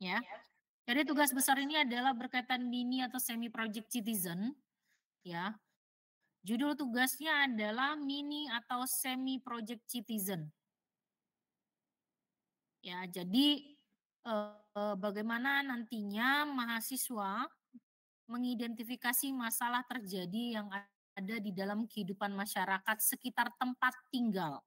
ya. Jadi tugas besar ini adalah berkaitan mini atau semi project citizen, ya. Judul tugasnya adalah mini atau semi project citizen. Ya, jadi bagaimana nantinya mahasiswa mengidentifikasi masalah terjadi yang ada di dalam kehidupan masyarakat sekitar tempat tinggal.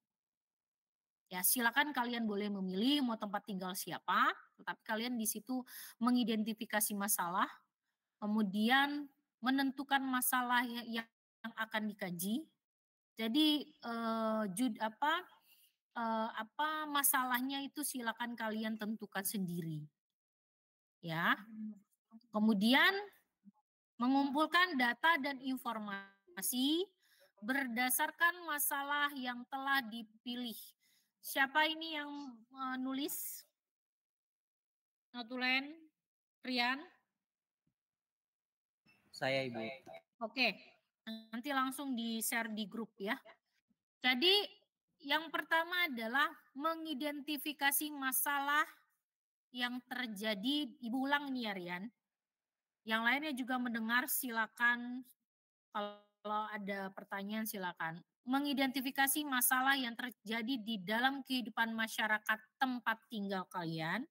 Ya, silakan kalian boleh memilih mau tempat tinggal siapa, tetapi kalian di situ mengidentifikasi masalah, kemudian menentukan masalah yang akan dikaji. Jadi masalahnya itu silakan kalian tentukan sendiri. Ya. Kemudian mengumpulkan data dan informasi berdasarkan masalah yang telah dipilih. Siapa ini yang nulis? Notulen, Rian? Saya, Ibu. Oke, nanti langsung di-share di grup ya. Jadi yang pertama adalah mengidentifikasi masalah yang terjadi. Ibu ulang nih ya Rian. Yang lainnya juga mendengar silakan, kalau ada pertanyaan silakan. Mengidentifikasi masalah yang terjadi di dalam kehidupan masyarakat tempat tinggal kalian.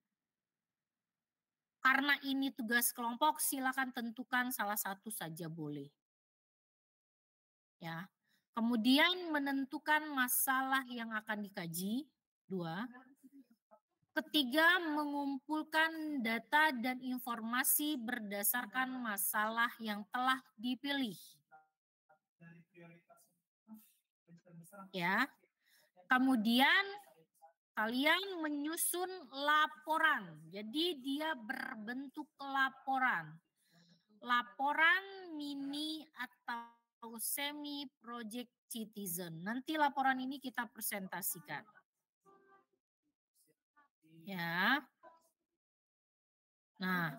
Karena ini tugas kelompok, silakan tentukan salah satu saja boleh. Ya. Kemudian menentukan masalah yang akan dikaji. 2. Ketiga, mengumpulkan data dan informasi berdasarkan masalah yang telah dipilih. Ya. Kemudian kalian menyusun laporan. Jadi dia berbentuk laporan. Laporan mini atau semi project citizen. Nanti laporan ini kita presentasikan. Ya. Nah,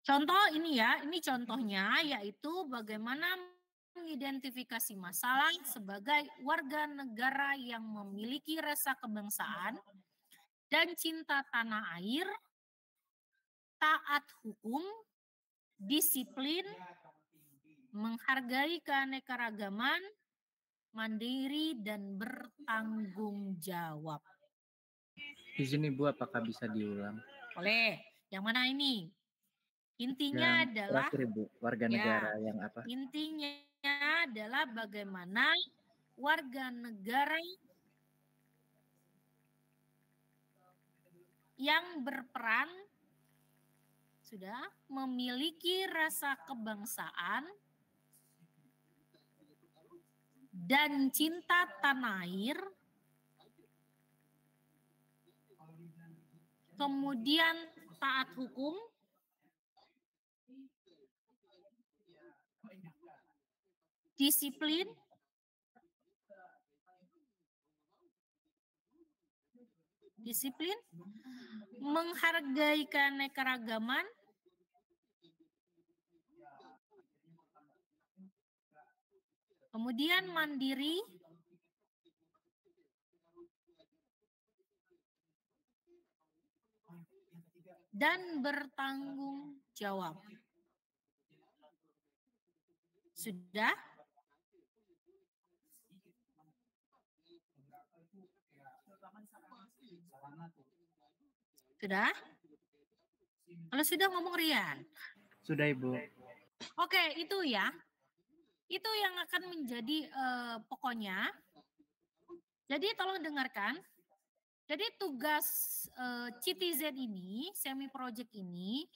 contoh ini ya, ini contohnya yaitu bagaimana mengidentifikasi masalah sebagai warga negara yang memiliki rasa kebangsaan dan cinta tanah air, taat hukum, disiplin, menghargai keanekaragaman, mandiri, dan bertanggung jawab. Izin Ibu, apakah bisa diulang? Boleh. Yang mana ini? Intinya adalah terakhir, Ibu, warga negara yang apa? Intinya adalah bagaimana warga negara yang berperan sudah memiliki rasa kebangsaan dan cinta tanah air, kemudian taat hukum, disiplin, menghargai keanekaragaman, kemudian mandiri, dan bertanggung jawab. Sudah? Sudah? Kalau sudah ngomong Rian. Sudah, Ibu. Oke, itu ya. Itu yang akan menjadi pokoknya. Jadi tolong dengarkan. Jadi tugas Citizen ini, semi project ini,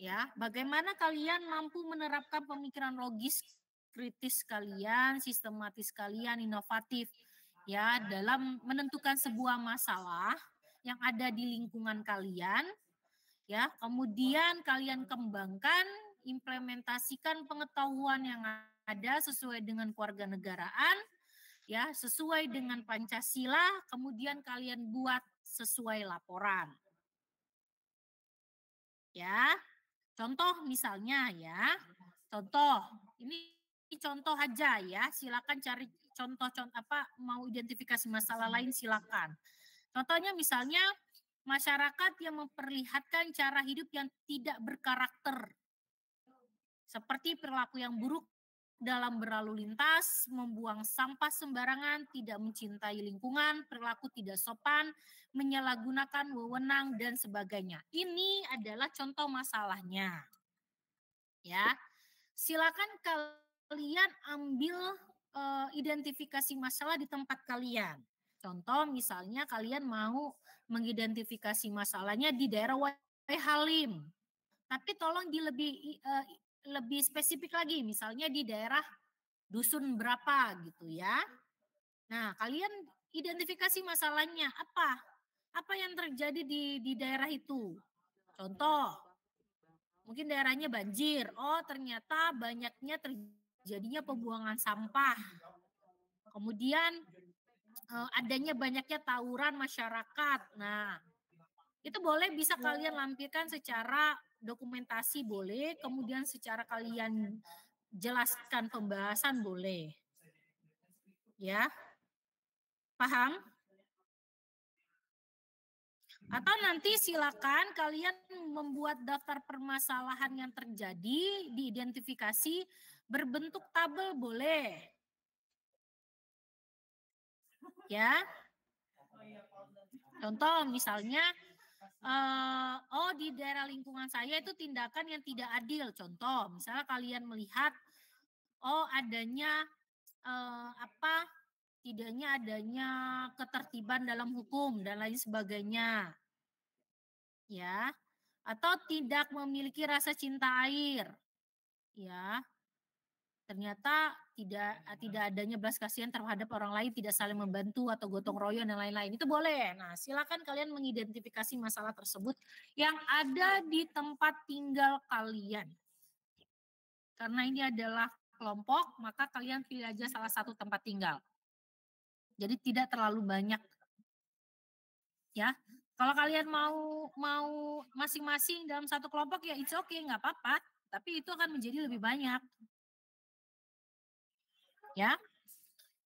ya, bagaimana kalian mampu menerapkan pemikiran logis, kritis kalian, sistematis kalian, inovatif, ya, dalam menentukan sebuah masalah yang ada di lingkungan kalian, ya, kemudian kalian kembangkan, implementasikan pengetahuan yang ada sesuai dengan kewarganegaraan, ya, sesuai dengan Pancasila, kemudian kalian buat sesuai laporan. Ya. Contoh misalnya ya. Contoh, ini contoh aja ya. Silakan cari contoh-contoh apa mau identifikasi masalah lain silakan. Contohnya misalnya masyarakat yang memperlihatkan cara hidup yang tidak berkarakter, seperti perilaku yang buruk dalam berlalu lintas, membuang sampah sembarangan, tidak mencintai lingkungan, perilaku tidak sopan, menyalahgunakan wewenang, dan sebagainya. Ini adalah contoh masalahnya. Ya, silakan kalian ambil identifikasi masalah di tempat kalian. Contoh misalnya kalian mau mengidentifikasi masalahnya di daerah Wai Halim, tapi tolong lebih spesifik lagi, misalnya di daerah dusun berapa gitu ya. Nah, kalian identifikasi masalahnya apa? Apa yang terjadi di daerah itu? Contoh, mungkin daerahnya banjir. Oh, ternyata banyaknya terjadinya pembuangan sampah. Kemudian adanya banyaknya tawuran masyarakat. Nah, itu boleh bisa kalian lampirkan secara dokumentasi boleh, kemudian secara kalian jelaskan pembahasan boleh. Ya, paham? Atau nanti silakan kalian membuat daftar permasalahan yang terjadi, diidentifikasi berbentuk tabel boleh. Ya. Contoh misalnya di daerah lingkungan saya itu tindakan yang tidak adil. Contoh, misalnya kalian melihat adanya tidaknya adanya ketertiban dalam hukum dan lain sebagainya. Ya. Atau tidak memiliki rasa cinta air. Ya. Ternyata tidak adanya belas kasihan terhadap orang lain, tidak saling membantu atau gotong royong dan lain-lain. Itu boleh. Nah, silakan kalian mengidentifikasi masalah tersebut yang ada di tempat tinggal kalian. Karena ini adalah kelompok, maka kalian pilih aja salah satu tempat tinggal. Jadi tidak terlalu banyak. Ya. Kalau kalian mau masing-masing dalam satu kelompok ya it's okay, nggak apa-apa. Tapi itu akan menjadi lebih banyak. Ya.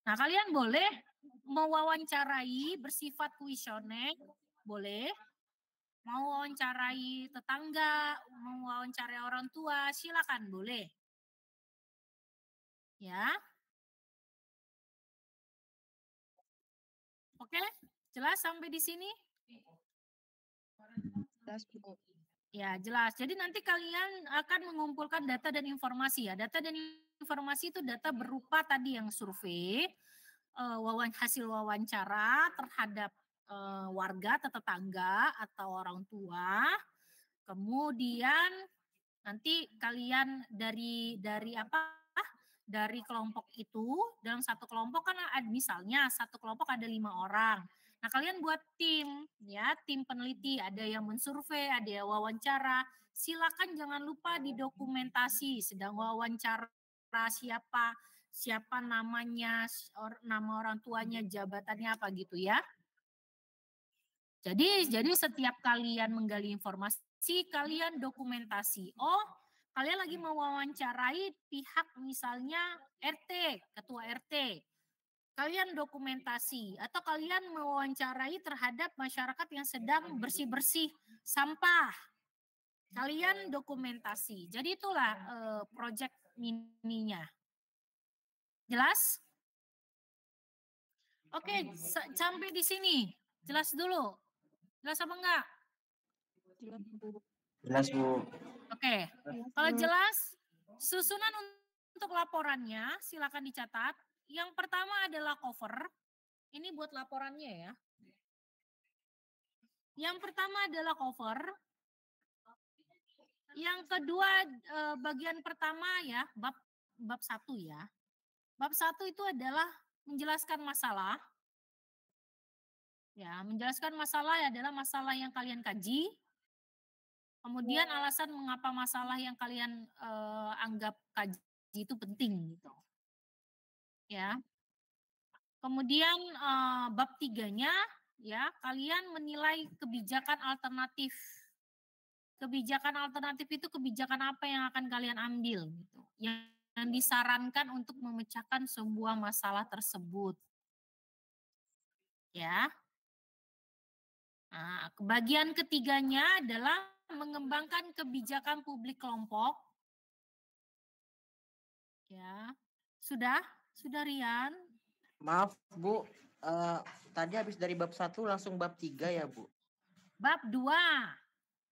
Nah, kalian boleh mewawancarai bersifat kuesioner, boleh. Mau wawancarai tetangga, mau wawancarai orang tua, silakan boleh. Ya. Oke, jelas sampai di sini? Jelas, Bu. Ya, jelas. Jadi nanti kalian akan mengumpulkan data dan informasi ya. Data dan informasi itu data berupa tadi yang survei, hasil wawancara terhadap warga atau tetangga atau orang tua. Kemudian nanti kalian dari kelompok itu, dalam satu kelompok kan misalnya satu kelompok ada 5 orang. Nah, kalian buat tim ya, tim peneliti, ada yang mensurvei, ada yang wawancara. Silakan jangan lupa didokumentasi sedang wawancara siapa namanya, nama orang tuanya, jabatannya apa gitu ya. Jadi setiap kalian menggali informasi, kalian dokumentasi. Oh, kalian lagi mewawancarai pihak misalnya RT, ketua RT. Kalian dokumentasi atau kalian mewawancarai terhadap masyarakat yang sedang bersih-bersih sampah. Kalian dokumentasi. Jadi itulah project mininya. Jelas? Oke, sampai di sini. Jelas dulu. Jelas apa enggak? Jelas, Bu. Jelas, Bu. Oke, kalau jelas, susunan untuk laporannya silakan dicatat. Yang pertama adalah cover. Ini buat laporannya ya. Yang pertama adalah cover. Yang kedua bagian pertama ya, bab 1 ya. Bab 1 itu adalah menjelaskan masalah. Ya, menjelaskan masalah adalah masalah yang kalian kaji. Kemudian alasan mengapa masalah yang kalian anggap kaji itu penting gitu. Ya. Kemudian bab 3-nya ya, kalian menilai kebijakan alternatif. Kebijakan alternatif itu kebijakan apa yang akan kalian ambil gitu. Yang disarankan untuk memecahkan sebuah masalah tersebut. Ya. Nah, bagian ketiganya adalah mengembangkan kebijakan publik kelompok. Ya, sudah Rian? Maaf Bu, tadi habis dari bab 1 langsung bab 3 ya Bu? Bab 2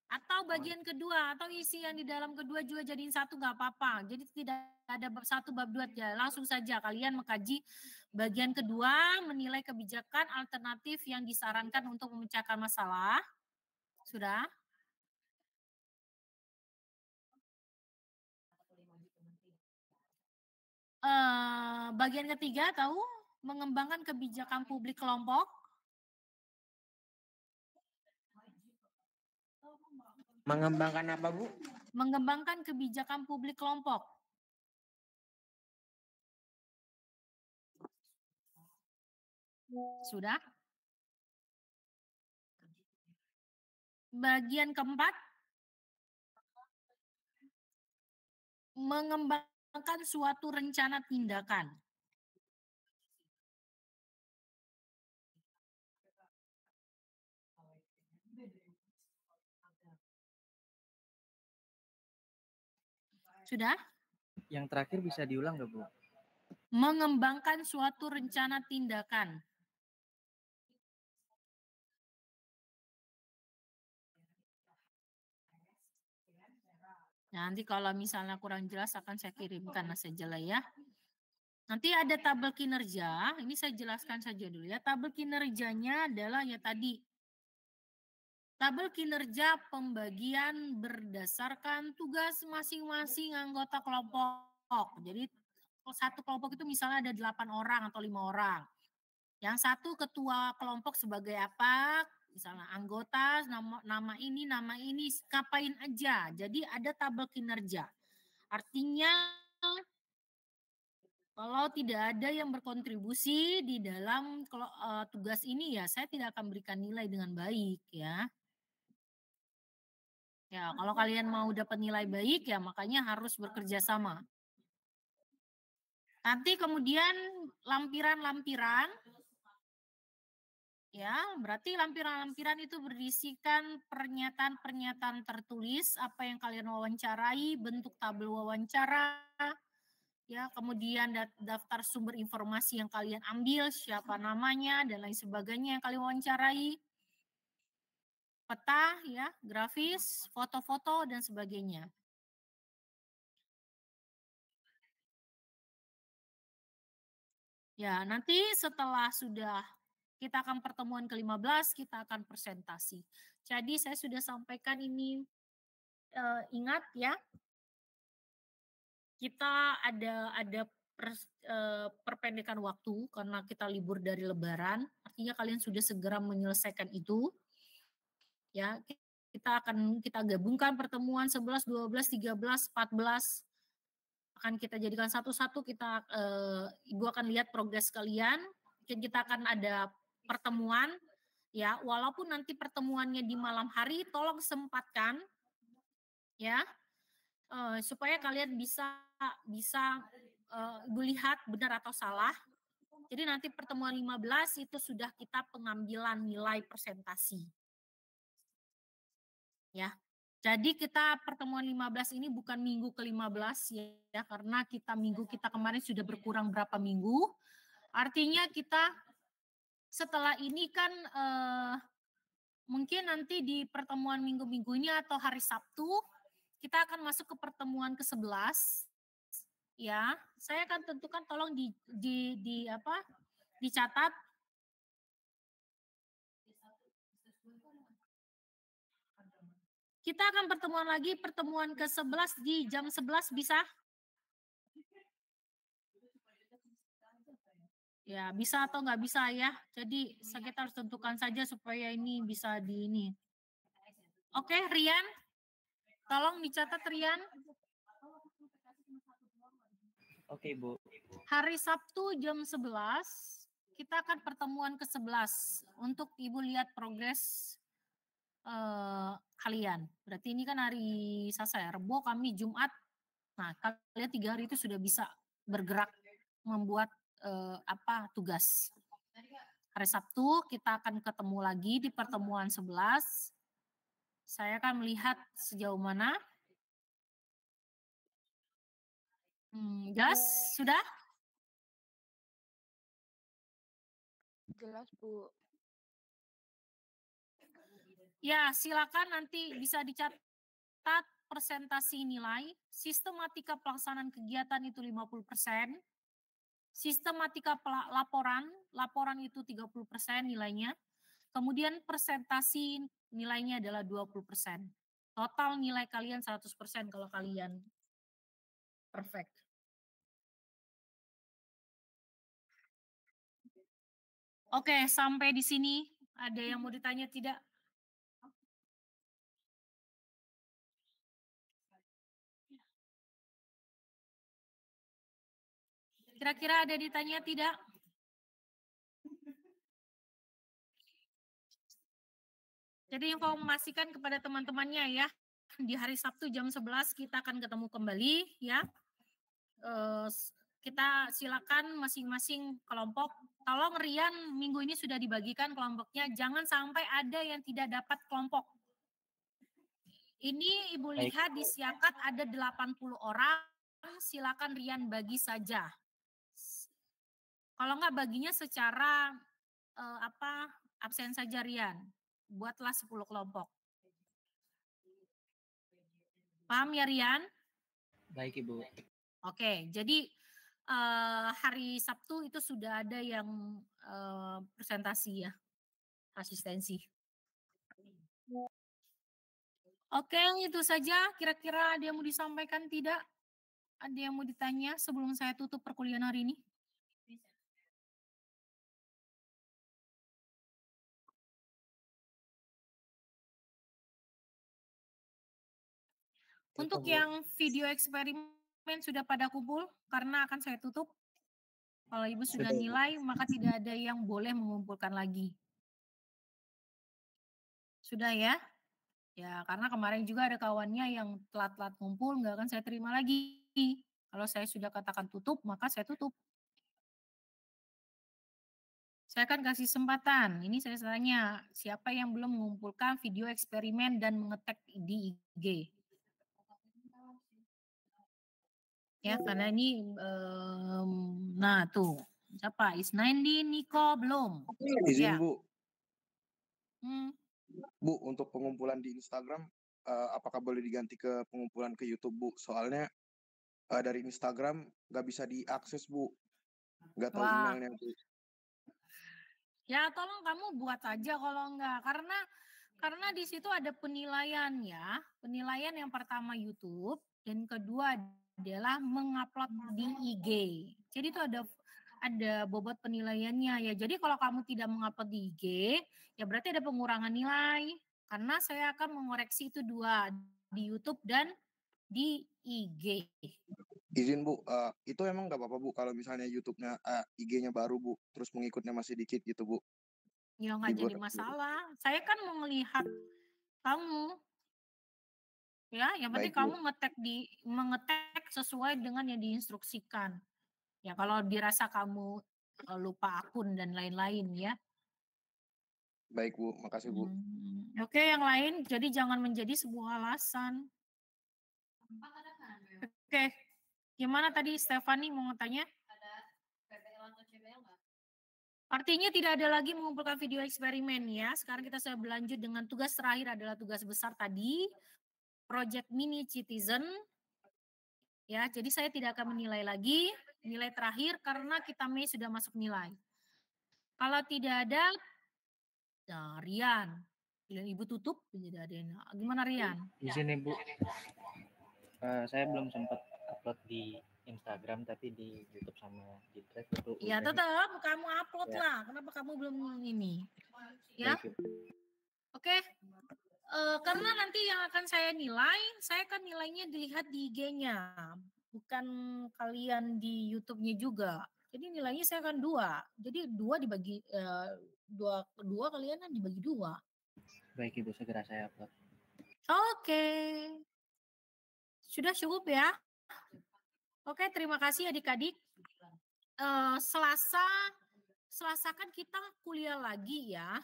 atau bagian kedua atau isi yang di dalam kedua juga jadiin satu nggak apa-apa. Jadi tidak ada bab 1, bab 2 ya. Langsung saja kalian mengkaji bagian kedua, menilai kebijakan alternatif yang disarankan untuk memecahkan masalah. Sudah? Bagian ketiga tahu mengembangkan kebijakan publik kelompok. Mengembangkan apa Bu? Mengembangkan kebijakan publik kelompok. Sudah? Bagian keempat, mengembangkan suatu rencana tindakan. Sudah? Yang terakhir bisa diulang nggak Bu? Mengembangkan suatu rencana tindakan. Nanti kalau misalnya kurang jelas akan saya kirimkan saja lah ya. Nanti ada tabel kinerja, ini saya jelaskan saja dulu ya. Tabel kinerjanya adalah ya tadi. Tabel kinerja pembagian berdasarkan tugas masing-masing anggota kelompok. Jadi satu kelompok itu misalnya ada 8 orang atau 5 orang. Yang satu ketua kelompok sebagai apa? Misalnya anggota, nama ini, ngapain aja. Jadi ada tabel kinerja. Artinya kalau tidak ada yang berkontribusi di dalam tugas ini ya saya tidak akan berikan nilai dengan baik ya. Ya, kalau kalian mau dapat nilai baik ya makanya harus bekerja sama. Nanti kemudian lampiran-lampiran. Ya, berarti lampiran-lampiran itu berisikan pernyataan-pernyataan tertulis, apa yang kalian wawancarai, bentuk tabel wawancara, ya, kemudian daftar sumber informasi yang kalian ambil, siapa namanya, dan lain sebagainya yang kalian wawancarai. Peta, ya, grafis, foto-foto, dan sebagainya. Ya, nanti setelah sudah kita akan pertemuan ke-15, kita akan presentasi. Jadi saya sudah sampaikan ini, ingat ya, kita ada perpendekan waktu karena kita libur dari Lebaran, artinya kalian sudah segera menyelesaikan itu. Ya, kita gabungkan pertemuan 11, 12, 13, 14 akan kita jadikan satu-satu, Ibu akan lihat progres kalian. Mungkin kita akan ada pertemuan ya, walaupun nanti pertemuannya di malam hari, tolong sempatkan ya, supaya kalian bisa Ibu lihat benar atau salah. Jadi nanti pertemuan 15 itu sudah kita pengambilan nilai presentasi. Ya. Jadi kita pertemuan 15 ini bukan minggu ke-15 ya, karena minggu kita kemarin sudah berkurang berapa minggu. Artinya kita setelah ini kan mungkin nanti di pertemuan minggu-minggu ini atau hari Sabtu kita akan masuk ke pertemuan ke-11. Ya, saya akan tentukan, tolong dicatat. Kita akan pertemuan ke-11 di jam 11 bisa? Ya, bisa atau nggak bisa ya. Jadi kita harus tentukan saja supaya ini bisa ini. Oke, Rian. Tolong dicatat Rian. Oke, Bu. Hari Sabtu jam 11 kita akan pertemuan ke-11 untuk Ibu lihat progres kalian. Berarti ini kan hari Selasa ya, Rebo, Kamis, Jumat. Nah, kalian 3 hari itu sudah bisa bergerak membuat tugas. hari Sabtu kita akan ketemu lagi di pertemuan 11. Saya akan melihat sejauh mana. Jelas? Sudah? Jelas, Bu. Ya, silakan nanti bisa dicatat presentasi nilai. Sistematika pelaksanaan kegiatan itu 50%. Sistematika laporan itu 30% nilainya. Kemudian presentasi nilainya adalah 20%. Total nilai kalian 100% kalau kalian perfect. Oke, sampai di sini. Ada yang mau ditanya tidak? Kira-kira ada ditanya tidak? Jadi informasikan kepada teman-temannya ya. Di hari Sabtu jam 11 kita akan ketemu kembali ya. Kita silakan masing-masing kelompok. Tolong Rian minggu ini sudah dibagikan kelompoknya. Jangan sampai ada yang tidak dapat kelompok. Ini Ibu lihat di Siakat ada 80 orang. Silakan Rian bagi saja. Kalau enggak baginya secara absen saja Rian. Buatlah 10 kelompok. Paham ya Rian? Baik Ibu. Oke, jadi hari Sabtu itu sudah ada yang presentasi ya, asistensi. Oke, itu saja. Kira-kira ada yang mau disampaikan tidak? Ada yang mau ditanya sebelum saya tutup perkuliahan hari ini? Untuk yang video eksperimen sudah pada kumpul karena akan saya tutup. Kalau Ibu sudah nilai, maka tidak ada yang boleh mengumpulkan lagi. Sudah ya? Ya, karena kemarin juga ada kawannya yang telat-telat ngumpul, nggak akan saya terima lagi. Kalau saya sudah katakan tutup, maka saya tutup. Saya akan kasih kesempatan. Ini saya tanya, siapa yang belum mengumpulkan video eksperimen dan mengetek di IG? Ya, karena ini, nah tuh, siapa? Isnaindi, Niko, belum. Izin Ya. Bu, Hmm. Bu untuk pengumpulan di Instagram, apakah boleh diganti ke pengumpulan ke YouTube Bu? Soalnya dari Instagram nggak bisa diakses Bu, nggak tahu Wah. emailnya Bu. Ya tolong kamu buat aja kalau enggak, karena di situ ada penilaian ya. Penilaian yang pertama YouTube dan kedua adalah mengupload di IG. Jadi itu ada bobot penilaiannya ya. Jadi kalau kamu tidak mengupload di IG, ya berarti ada pengurangan nilai. Karena saya akan mengoreksi itu dua, di YouTube dan di IG. Izin Bu, itu emang nggak apa-apa Bu kalau misalnya YouTube-nya, IG-nya baru Bu, terus pengikutnya masih dikit gitu Bu? Ya nggak jadi masalah. Saya kan mau melihat kamu. Ya, yang penting Baik, Bu. kamu mengetek sesuai dengan yang diinstruksikan. Ya kalau dirasa kamu lupa akun dan lain-lain ya. Baik Bu, makasih Bu. Oke, yang lain jadi jangan menjadi sebuah alasan. Oke, gimana tadi Stefani mau tanya? Artinya tidak ada lagi mengumpulkan video eksperimen ya. Sekarang kita sudah berlanjut dengan tugas terakhir adalah tugas besar tadi. Project Mini Citizen. Ya, jadi saya tidak akan menilai lagi nilai terakhir karena kita Mei sudah masuk nilai. Kalau tidak ada, nah Rian, Ibu tutup, tidak ada. Gimana Rian? Izin Ibu, saya belum sempat upload di Instagram tapi di YouTube sama di Drive itu. Ya tetap kamu upload ya. lah. Kenapa kamu belum ini? Ya, Baik, oke. Karena nanti yang akan saya nilai, saya akan nilainya dilihat di IG-nya, bukan kalian di YouTube-nya juga. Jadi nilainya saya akan 2. Jadi 2 dibagi dua kalian kan dibagi 2. Baik Ibu, segera saya upload. Oke. Sudah cukup ya? Oke, terima kasih adik-adik. Selasa Selasa kan kita kuliah lagi ya.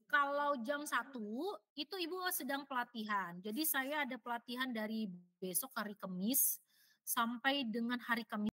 Kalau jam 1 itu Ibu sedang pelatihan. Jadi saya ada pelatihan dari besok hari Kamis sampai dengan hari Kamis